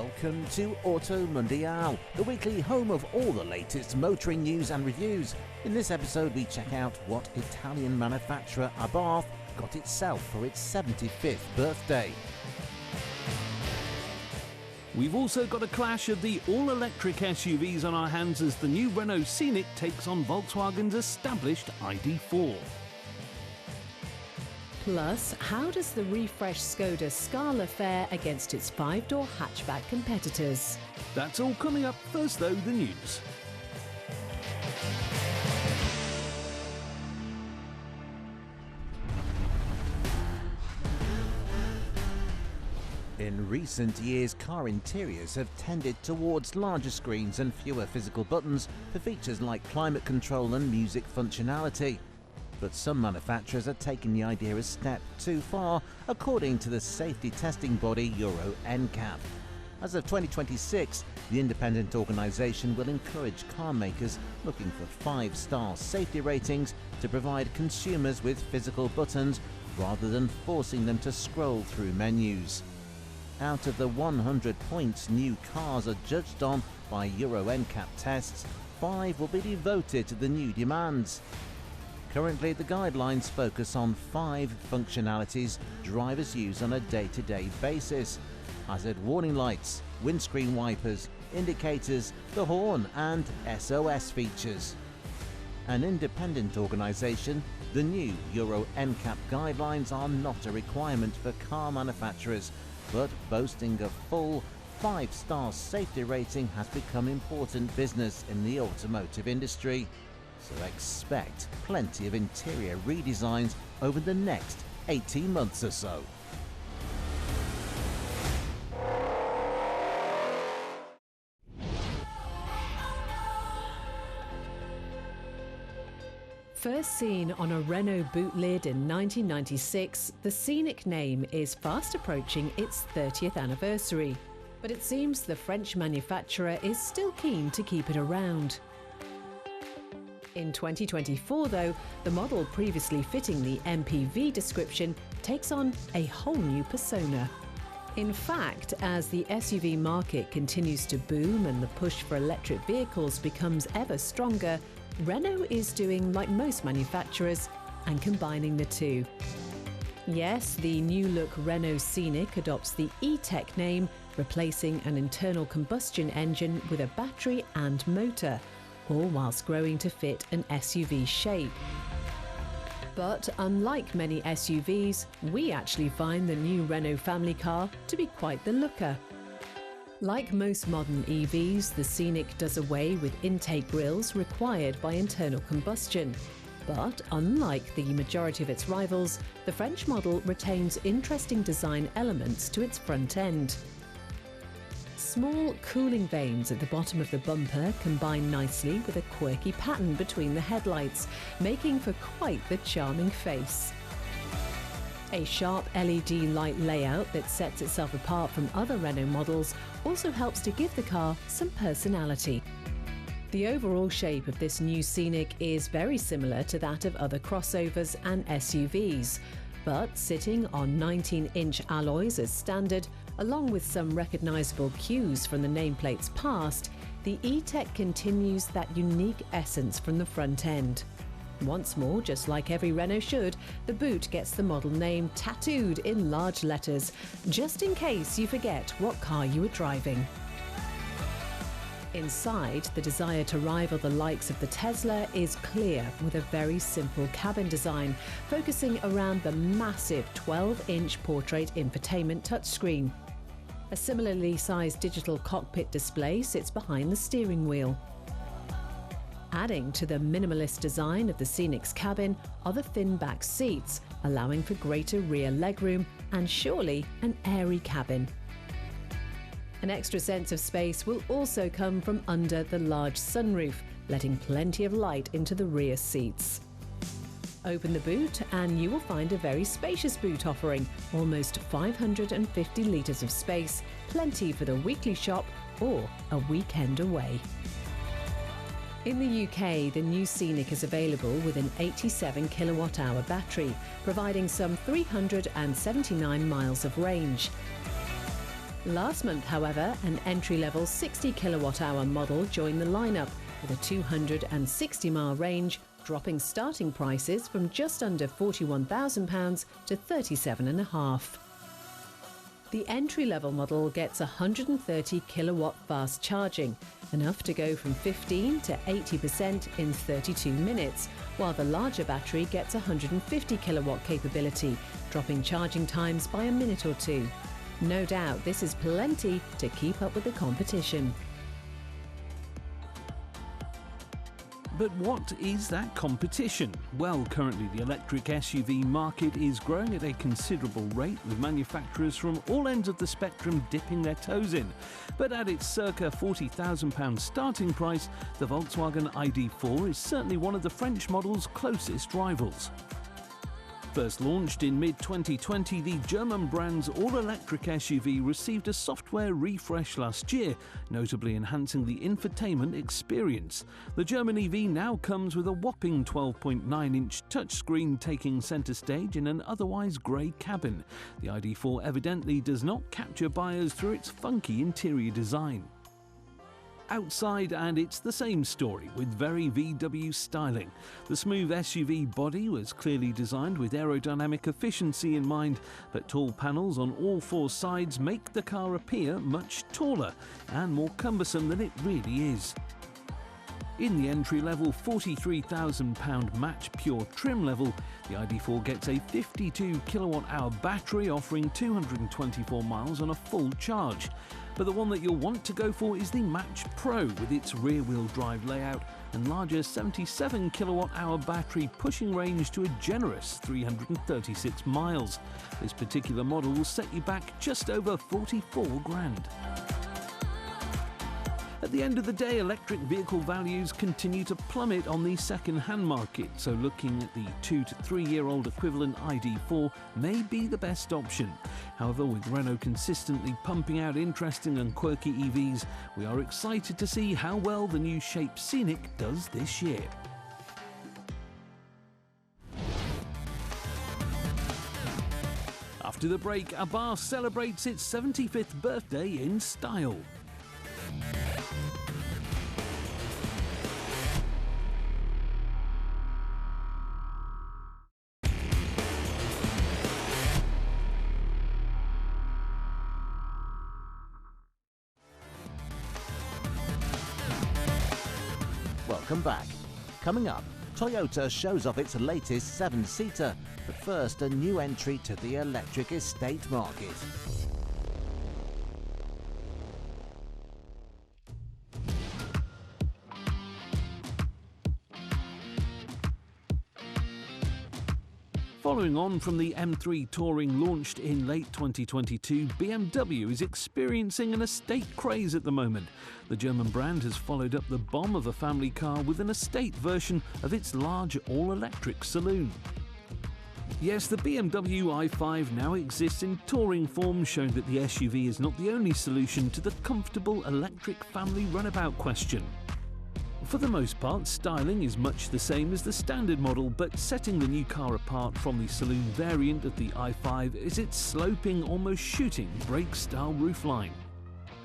Welcome to Auto Mundial, the weekly home of all the latest motoring news and reviews. In this episode we check out what Italian manufacturer Abarth got itself for its 75th birthday. We've also got a clash of the all-electric SUVs on our hands as the new Renault Scenic takes on Volkswagen's established ID.4. Plus, how does the refreshed Skoda Scala fare against its 5-door hatchback competitors? That's all coming up. First though, the news. In recent years, car interiors have tended towards larger screens and fewer physical buttons for features like climate control and music functionality. But some manufacturers are taking the idea a step too far, according to the safety testing body Euro NCAP. As of 2026, the independent organisation will encourage car makers looking for 5-star safety ratings to provide consumers with physical buttons rather than forcing them to scroll through menus. Out of the 100 points new cars are judged on by Euro NCAP tests, 5 will be devoted to the new demands. Currently, the guidelines focus on 5 functionalities drivers use on a day-to-day basis: hazard warning lights, windscreen wipers, indicators, the horn and SOS features. An independent organisation, the new Euro NCAP guidelines are not a requirement for car manufacturers, but boasting a full 5-star safety rating has become important business in the automotive industry. So expect plenty of interior redesigns over the next 18 months or so. First seen on a Renault boot lid in 1996, the Scenic name is fast approaching its 30th anniversary. But it seems the French manufacturer is still keen to keep it around. In 2024 though, the model previously fitting the MPV description takes on a whole new persona. In fact, as the SUV market continues to boom and the push for electric vehicles becomes ever stronger, Renault is doing like most manufacturers and combining the two. Yes, the new look Renault Scenic adopts the E-Tech name, replacing an internal combustion engine with a battery and motor, all whilst growing to fit an SUV shape. But unlike many SUVs, we actually find the new Renault family car to be quite the looker. Like most modern EVs, the Scenic does away with intake grilles required by internal combustion. But unlike the majority of its rivals, the French model retains interesting design elements to its front end. Small cooling vanes at the bottom of the bumper combine nicely with a quirky pattern between the headlights, making for quite the charming face. A sharp LED light layout that sets itself apart from other Renault models also helps to give the car some personality. The overall shape of this new Scenic is very similar to that of other crossovers and SUVs, but sitting on 19-inch alloys as standard, along with some recognisable cues from the nameplate's past, the E-Tech continues that unique essence from the front end. Once more, just like every Renault should, the boot gets the model name tattooed in large letters, just in case you forget what car you were driving. Inside, the desire to rival the likes of the Tesla is clear, with a very simple cabin design, focusing around the massive 12-inch portrait infotainment touchscreen. A similarly sized digital cockpit display sits behind the steering wheel. Adding to the minimalist design of the Scenic's cabin are the thin back seats, allowing for greater rear legroom and surely an airy cabin. An extra sense of space will also come from under the large sunroof, letting plenty of light into the rear seats. Open the boot and you will find a very spacious boot offering almost 550 litres of space, plenty for the weekly shop or a weekend away. In the UK, the new Scenic is available with an 87 kilowatt-hour battery, providing some 379 miles of range. Last month, however, an entry-level 60 kilowatt-hour model joined the lineup with a 260-mile range, dropping starting prices from just under £41,000 to £37,500. The entry-level model gets 130 kilowatt fast charging, enough to go from 15 to 80% in 32 minutes, while the larger battery gets 150 kilowatt capability, dropping charging times by a minute or two. No doubt this is plenty to keep up with the competition. But what is that competition? Well, currently the electric SUV market is growing at a considerable rate, with manufacturers from all ends of the spectrum dipping their toes in. But at its circa £40,000 starting price, the Volkswagen ID.4 is certainly one of the French model's closest rivals. First launched in mid-2020, the German brand's all-electric SUV received a software refresh last year, notably enhancing the infotainment experience. The German EV now comes with a whopping 12.9-inch touchscreen taking centre stage in an otherwise grey cabin. The ID.4 evidently does not capture buyers through its funky interior design. Outside, and it's the same story, with very VW styling. The smooth SUV body was clearly designed with aerodynamic efficiency in mind, but tall panels on all four sides make the car appear much taller and more cumbersome than it really is. In the entry-level £43,000 match pure trim level, the ID.4 gets a 52 kilowatt-hour battery offering 224 miles on a full charge. But the one that you'll want to go for is the Match Pro, with its rear-wheel drive layout and larger 77 kilowatt-hour battery pushing range to a generous 336 miles. This particular model will set you back just over 44 grand. At the end of the day, electric vehicle values continue to plummet on the second-hand market, so looking at the 2 to 3 year old equivalent ID.4 may be the best option. However, with Renault consistently pumping out interesting and quirky EVs, we are excited to see how well the new shape Scenic does this year. After the break, Abarth celebrates its 75th birthday in style. Welcome back. Coming up, Toyota shows off its latest 7-seater, but first a new entry to the electric estate market. Following on from the M3 Touring launched in late 2022, BMW is experiencing an estate craze at the moment. The German brand has followed up the bomb of a family car with an estate version of its large all-electric saloon. Yes, the BMW i5 now exists in touring form, showing that the SUV is not the only solution to the comfortable electric family runabout question. For the most part, styling is much the same as the standard model, but setting the new car apart from the saloon variant of the i5 is its sloping, almost shooting brake-style roofline.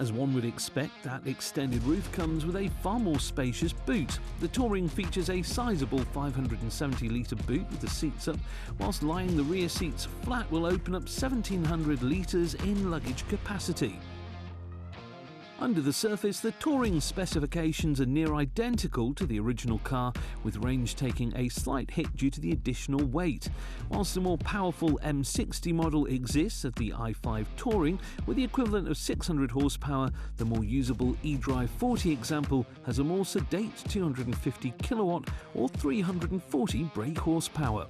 As one would expect, that extended roof comes with a far more spacious boot. The Touring features a sizable 570-litre boot with the seats up, whilst lying the rear seats flat will open up 1,700 litres in luggage capacity. Under the surface, the Touring specifications are near identical to the original car, with range taking a slight hit due to the additional weight. Whilst the more powerful M60 model exists of the i5 Touring, with the equivalent of 600 horsepower, the more usable eDrive 40 example has a more sedate 250 kilowatt or 340 brake horsepower.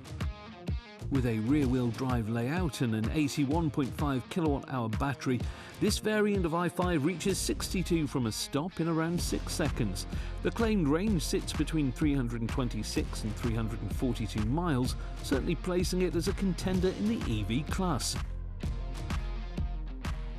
With a rear-wheel drive layout and an AC 1.5 kilowatt-hour battery, this variant of i5 reaches 62 from a stop in around 6 seconds. The claimed range sits between 326 and 342 miles, certainly placing it as a contender in the EV class.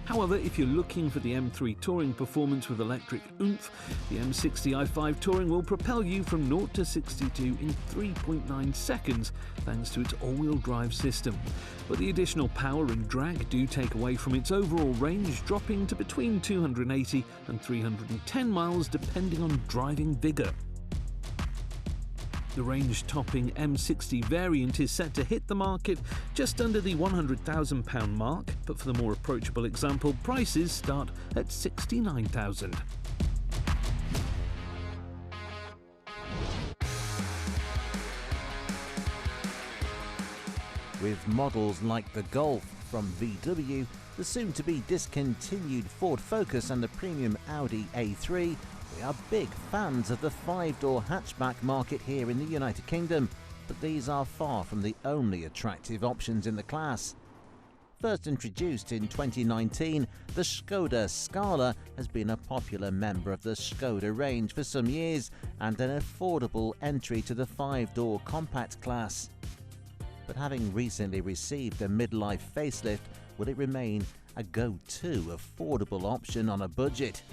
However, if you're looking for the M3 Touring performance with electric oomph, the M60 i5 Touring will propel you from 0 to 62 in 3.9 seconds thanks to its all-wheel drive system. But the additional power and drag do take away from its overall range, dropping to between 280 and 310 miles depending on driving vigour. The range-topping M60 variant is set to hit the market just under the £100,000 mark, but for the more approachable example, prices start at £69,000. With models like the Golf from VW, the soon-to-be discontinued Ford Focus and the premium Audi A3, we are big fans of the 5-door hatchback market here in the United Kingdom, but these are far from the only attractive options in the class. First introduced in 2019, the Skoda Scala has been a popular member of the Skoda range for some years and an affordable entry to the 5-door compact class. But having recently received a midlife facelift, will it remain a go-to affordable option on a budget?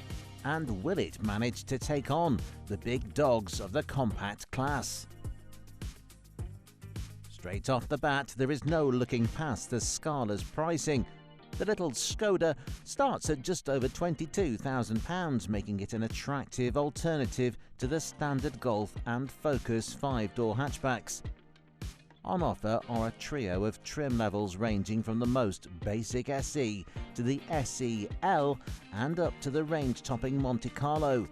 And will it manage to take on the big dogs of the compact class? Straight off the bat, there is no looking past the Scala's pricing. The little Skoda starts at just over £22,000, making it an attractive alternative to the standard Golf and Focus 5-door hatchbacks. On offer are a trio of trim levels ranging from the most basic SE to the SEL and up to the range-topping Monte Carlo.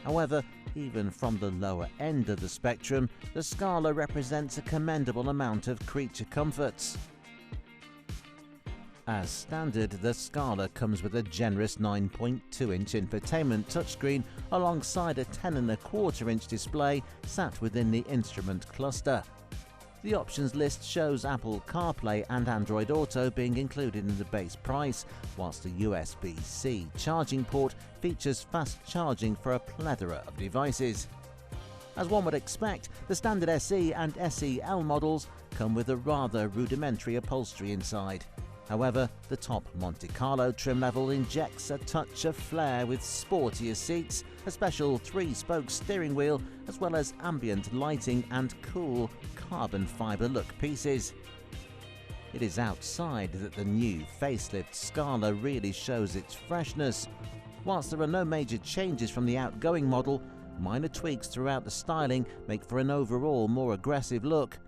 However, even from the lower end of the spectrum, the Scala represents a commendable amount of creature comforts. As standard, the Scala comes with a generous 9.2-inch infotainment touchscreen alongside a 10.25-inch display sat within the instrument cluster. The options list shows Apple CarPlay and Android Auto being included in the base price, whilst the USB-C charging port features fast charging for a plethora of devices. As one would expect, the standard SE and SEL models come with a rather rudimentary upholstery inside. However, the top Monte Carlo trim level injects a touch of flair with sportier seats, a special 3-spoke steering wheel, as well as ambient lighting and cool carbon fibre look pieces. It is outside that the new facelift Scala really shows its freshness. Whilst there are no major changes from the outgoing model, minor tweaks throughout the styling make for an overall more aggressive look.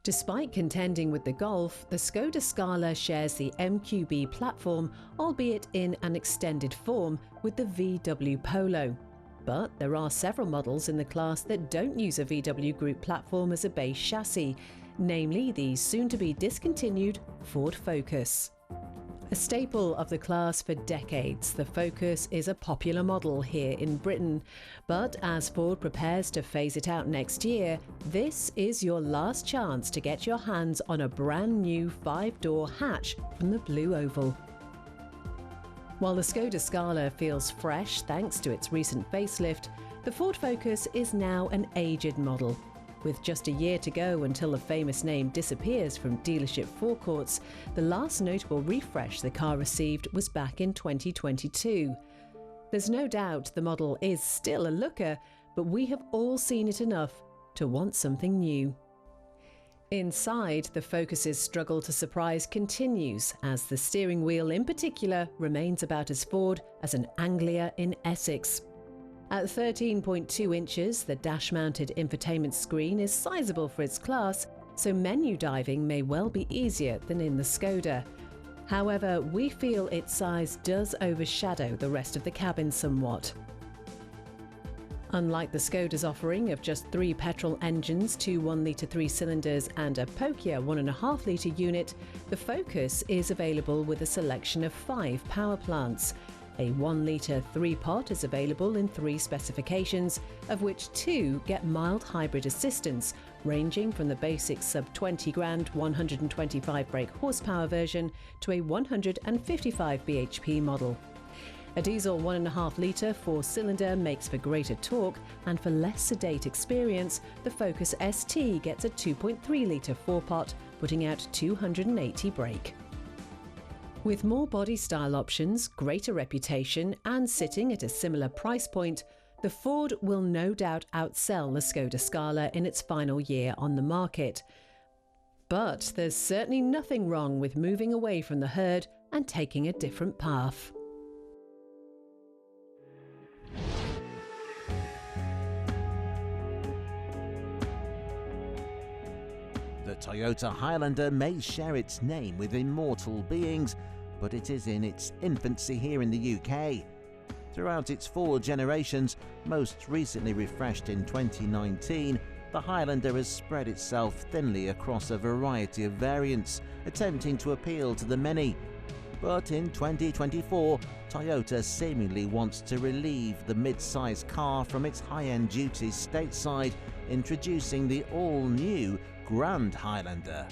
Despite contending with the Golf, the Skoda Scala shares the MQB platform, albeit in an extended form, with the VW Polo. But there are several models in the class that don't use a VW Group platform as a base chassis, namely the soon-to-be discontinued Ford Focus. A staple of the class for decades, the Focus is a popular model here in Britain. But as Ford prepares to phase it out next year, this is your last chance to get your hands on a brand new 5-door hatch from the Blue Oval. While the Skoda Scala feels fresh thanks to its recent facelift, the Ford Focus is now an aged model. With just a year to go until the famous name disappears from dealership forecourts, the last notable refresh the car received was back in 2022. There's no doubt the model is still a looker, but we have all seen it enough to want something new. Inside, the Focus's struggle to surprise continues, as the steering wheel in particular remains about as Ford as an Anglia in Essex. At 13.2 inches, the dash-mounted infotainment screen is sizable for its class, so menu diving may well be easier than in the Skoda. However, we feel its size does overshadow the rest of the cabin somewhat. Unlike the Skoda's offering of just 3 petrol engines, 2 1-litre 3-cylinders and a Pokia 1.5-litre unit, the Focus is available with a selection of 5 power plants. A 1-litre 3-pot is available in 3 specifications, of which 2 get mild hybrid assistance, ranging from the basic sub-20 grand 125 brake horsepower version to a 155 bhp model. A diesel 1.5-litre 4-cylinder makes for greater torque, and for less sedate experience, the Focus ST gets a 2.3-litre 4-pot, putting out 280 brake. With more body style options, greater reputation, and sitting at a similar price point, the Ford will no doubt outsell the Skoda Scala in its final year on the market. But there's certainly nothing wrong with moving away from the herd and taking a different path. The Toyota Highlander may share its name with immortal beings, but it is in its infancy here in the UK. Throughout its 4 generations, most recently refreshed in 2019, the Highlander has spread itself thinly across a variety of variants, attempting to appeal to the many. But in 2024, Toyota seemingly wants to relieve the mid-size car from its high-end duties stateside, introducing the all-new Grand Highlander.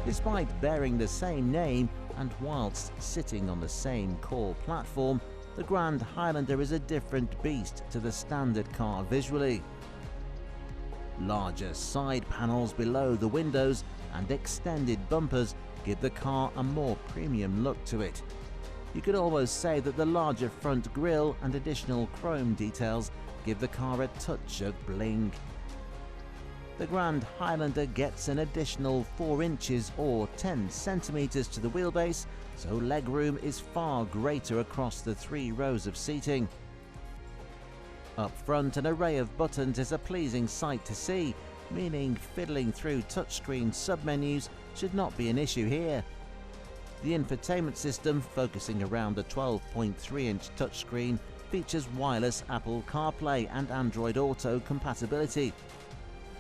Despite bearing the same name and whilst sitting on the same core platform, the Grand Highlander is a different beast to the standard car visually. Larger side panels below the windows and extended bumpers give the car a more premium look to it. You could almost say that the larger front grille and additional chrome details give the car a touch of bling. The Grand Highlander gets an additional 4 inches or 10 centimetres to the wheelbase, so legroom is far greater across the 3 rows of seating. Up front, an array of buttons is a pleasing sight to see, meaning fiddling through touchscreen submenus should not be an issue here. The infotainment system, focusing around the 12.3-inch touchscreen, features wireless Apple CarPlay and Android Auto compatibility.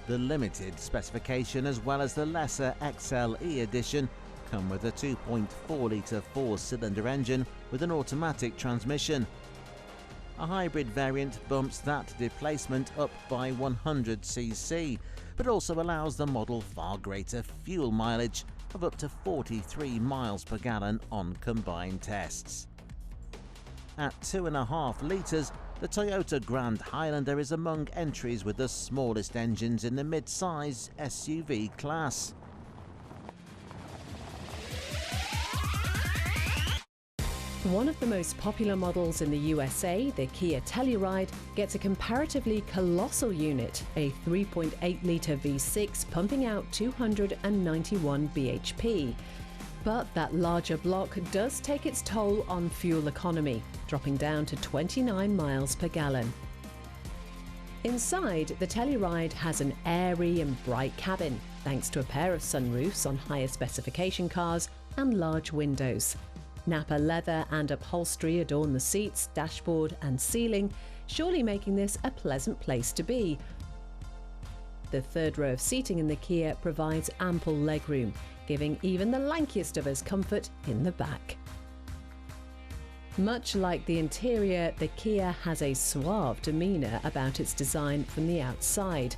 The limited specification as well as the lesser XLE edition come with a 2.4-litre 4-cylinder engine with an automatic transmission. A hybrid variant bumps that displacement up by 100cc, but also allows the model far greater fuel mileage of up to 43 miles per gallon on combined tests. At 2.5 litres, the Toyota Grand Highlander is among entries with the smallest engines in the mid-size SUV class. One of the most popular models in the USA, the Kia Telluride, gets a comparatively colossal unit, a 3.8-litre V6 pumping out 291 bhp. But that larger block does take its toll on fuel economy, dropping down to 29 miles per gallon. Inside, the Telluride has an airy and bright cabin, thanks to a pair of sunroofs on higher specification cars and large windows. Napa leather and upholstery adorn the seats, dashboard and ceiling, surely making this a pleasant place to be. The third row of seating in the Kia provides ample legroom, giving even the lankiest of us comfort in the back. Much like the interior, the Kia has a suave demeanour about its design from the outside.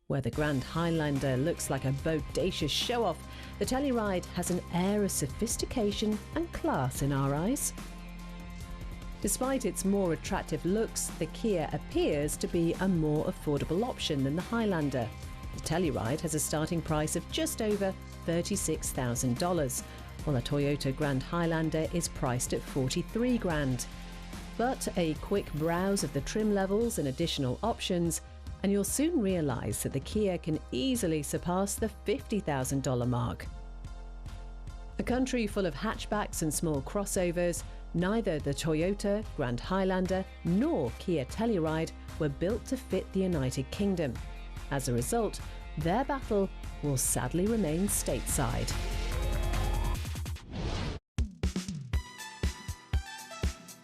Where the Grand Highlander looks like a bodacious show-off, the Telluride has an air of sophistication and class in our eyes. Despite its more attractive looks, the Kia appears to be a more affordable option than the Highlander. The Telluride has a starting price of just over $36,000, while the Toyota Grand Highlander is priced at $43,000. But a quick browse of the trim levels and additional options, and you'll soon realise that the Kia can easily surpass the $50,000 mark. A country full of hatchbacks and small crossovers, neither the Toyota Grand Highlander nor Kia Telluride were built to fit the United Kingdom. As a result, their battle will sadly remain stateside.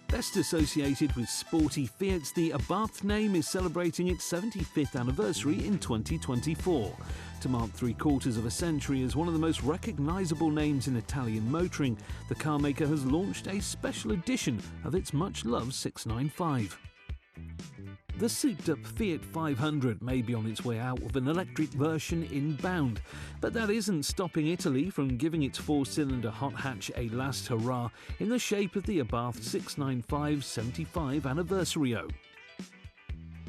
Best associated with sporty Fiats, the Abarth name is celebrating its 75th anniversary in 2024. To mark 3/4 of a century as one of the most recognisable names in Italian motoring, the car maker has launched a special edition of its much-loved 695. The souped-up Fiat 500 may be on its way out with an electric version inbound, but that isn't stopping Italy from giving its 4-cylinder hot hatch a last hurrah in the shape of the Abarth 695 75 Anniversario.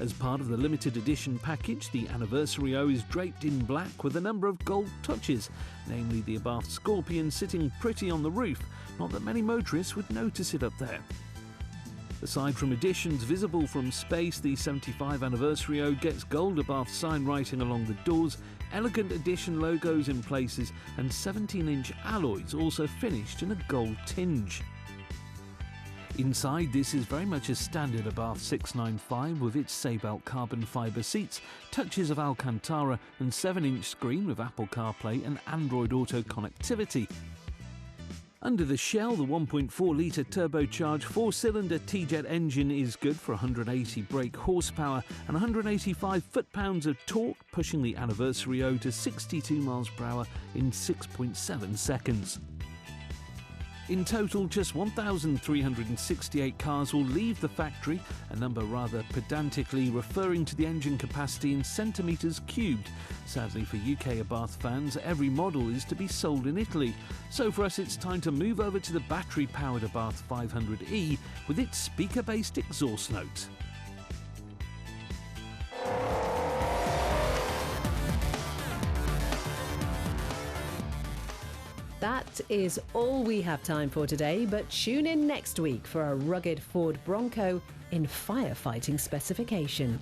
As part of the limited edition package, the Aniversario is draped in black with a number of gold touches, namely the Abarth Scorpion sitting pretty on the roof, not that many motorists would notice it up there. Aside from additions visible from space, the 75 Aniversario gets gold Abarth sign writing along the doors, elegant edition logos in places, and 17-inch alloys also finished in a gold tinge. Inside, this is very much a standard Abarth 695 with its Sabelt carbon fibre seats, touches of Alcantara and 7-inch screen with Apple CarPlay and Android Auto connectivity. Under the shell, the 1.4-litre turbocharged 4-cylinder T-Jet engine is good for 180 brake horsepower and 185 foot-pounds of torque, pushing the Aniversario to 62 miles per hour in 6.7 seconds. In total, just 1,368 cars will leave the factory, a number rather pedantically referring to the engine capacity in centimetres cubed. Sadly for UK Abarth fans, every model is to be sold in Italy. So for us, it's time to move over to the battery-powered Abarth 500e with its speaker-based exhaust note. That is all we have time for today, but tune in next week for a rugged Ford Bronco in firefighting specification.